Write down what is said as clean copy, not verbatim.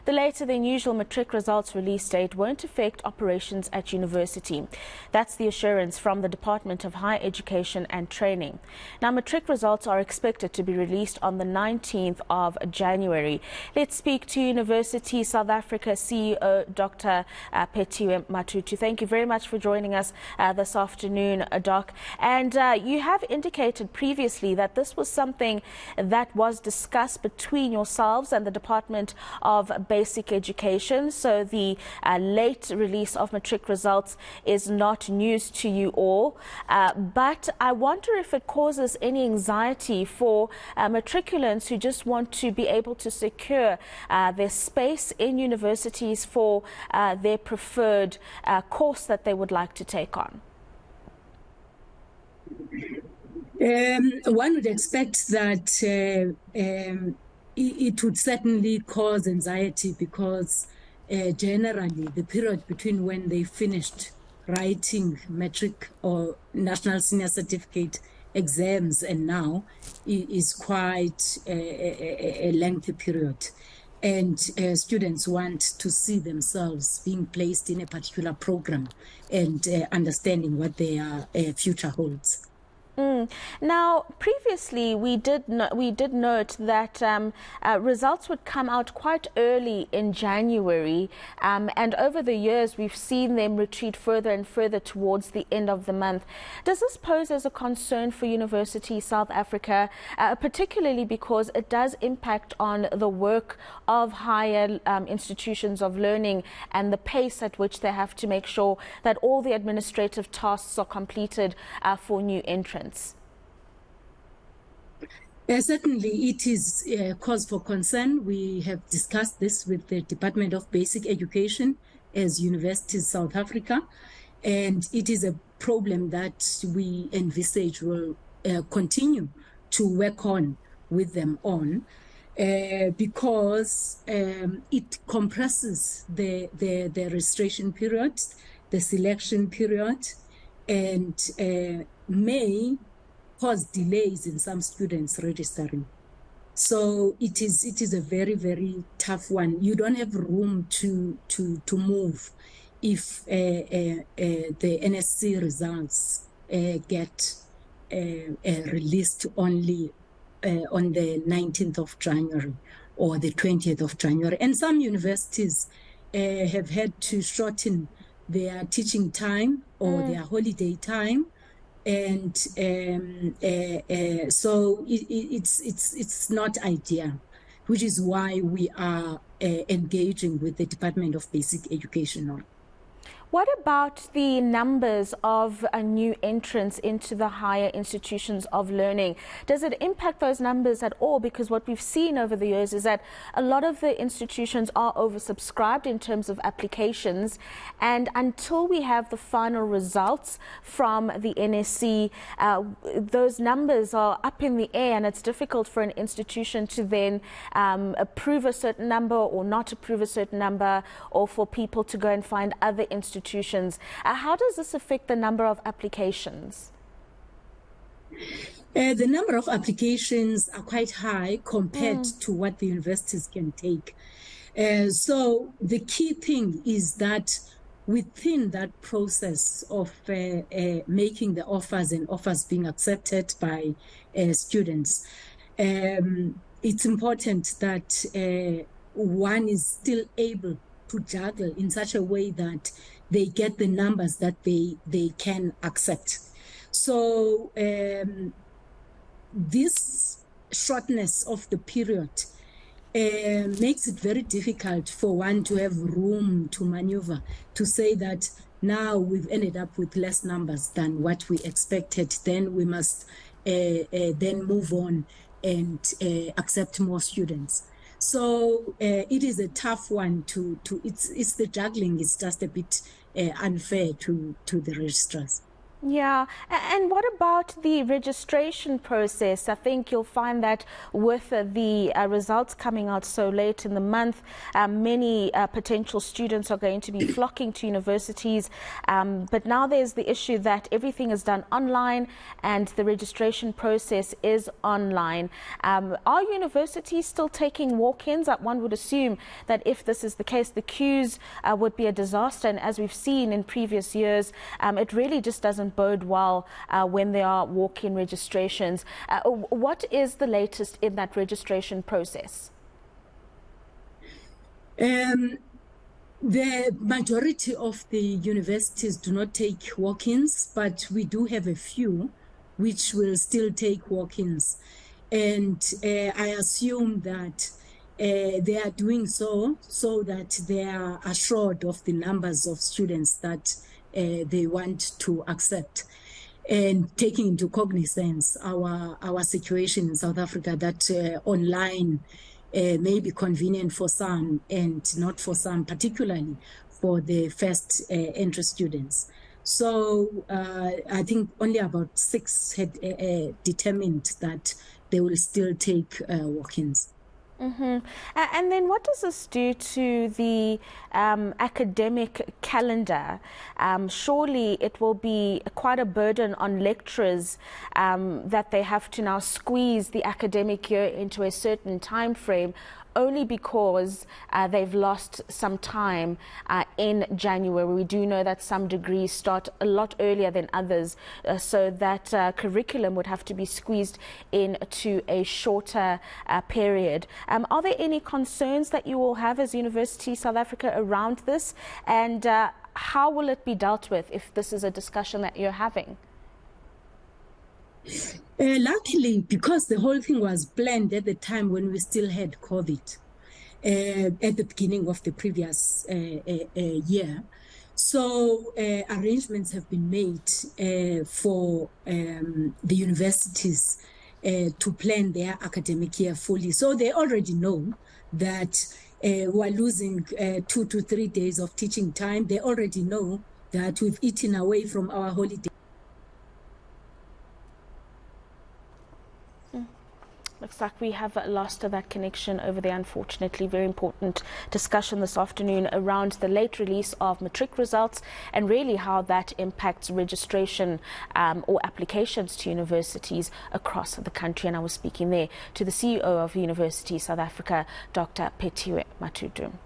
the later than usual Matric results release date won't affect operations at university. That's the assurance from the Department of Higher Education and Training. Now, Matric results are expected to be released on the 19th of January. Let's speak to University South Africa CEO Dr. Phethiwe Matutu. Thank you very much for joining us this afternoon, Doc. And you have indicated previously that this was something that was discussed between yourselves and the Department of Basic Education. So the late release of Matric results is not news to you all. But I wonder if it causes any anxiety for matriculants who just want to be able to secure their space in universities for their preferred course that they would like to take on. One would expect that it would certainly cause anxiety because generally the period between when they finished writing Matric or National Senior Certificate exams and now is quite a lengthy period. And students want to see themselves being placed in a particular program and understanding what their future holds. Now, previously we did note that results would come out quite early in January, and over the years we've seen them retreat further and further towards the end of the month. Does this pose as a concern for University South Africa, particularly because it does impact on the work of higher institutions of learning and the pace at which they have to make sure that all the administrative tasks are completed for new entrants? Certainly, it is a cause for concern. We have discussed this with the Department of Basic Education as Universities South Africa, and it is a problem that we envisage will continue to work on with them on because it compresses the registration period, the selection period, and may cause delays in some students registering. So it is a very, very tough one. You don't have room to move if the NSC results get released only on the 19th of January or the 20th of January. And some universities have had to shorten their teaching time or their holiday time. And so it's not ideal, which is why we are engaging with the Department of Basic Education on. What about the numbers of new entrants into the higher institutions of learning? Does it impact those numbers at all? Because what we've seen over the years is that a lot of the institutions are oversubscribed in terms of applications, and until we have the final results from the NSC, those numbers are up in the air, and it's difficult for an institution to then approve a certain number or not approve a certain number, or for people to go and find other institutions. How does this affect the number of applications? The number of applications are quite high compared to what the universities can take. So the key thing is that within that process of making the offers and offers being accepted by students, it's important that one is still able to juggle in such a way that they get the numbers that they can accept. So this shortness of the period makes it very difficult for one to have room to maneuver, to say that now we've ended up with less numbers than what we expected, then we must then move on and accept more students. So it is a tough one it's the juggling is just a bit unfair to the registrars. Yeah, and what about the registration process? I think you'll find that with the results coming out so late in the month, many potential students are going to be flocking to universities. But now there's the issue that everything is done online and the registration process is online. Are universities still taking walk-ins? One would assume that if this is the case, the queues would be a disaster. And as we've seen in previous years, it really just doesn't bode well when there are walk-in registrations. What is the latest in that registration process? The majority of the universities do not take walk-ins, but we do have a few which will still take walk-ins. And I assume that they are doing so that they are assured of the numbers of students that they want to accept, and taking into cognizance our situation in South Africa, that online may be convenient for some and not for some, particularly for the first entry students. So I think only about 6 had determined that they will still take walk-ins. Mm-hmm. And then what does this do to the academic calendar? Surely it will be quite a burden on lecturers that they have to now squeeze the academic year into a certain time frame, only because they've lost some time in January. We do know that some degrees start a lot earlier than others, so that curriculum would have to be squeezed into a shorter period. Are there any concerns that you will have as University South Africa around this, and how will it be dealt with if this is a discussion that you're having? Luckily, because the whole thing was planned at the time when we still had COVID at the beginning of the previous year. So arrangements have been made for the universities to plan their academic year fully. So they already know that we're losing 2 to 3 days of teaching time. They already know that we've eaten away from our holiday. Looks like we have lost that connection over there, unfortunately. Very important discussion this afternoon around the late release of matric results and really how that impacts registration or applications to universities across the country. And I was speaking there to the CEO of University South Africa, Dr. Phethiwe Matutu.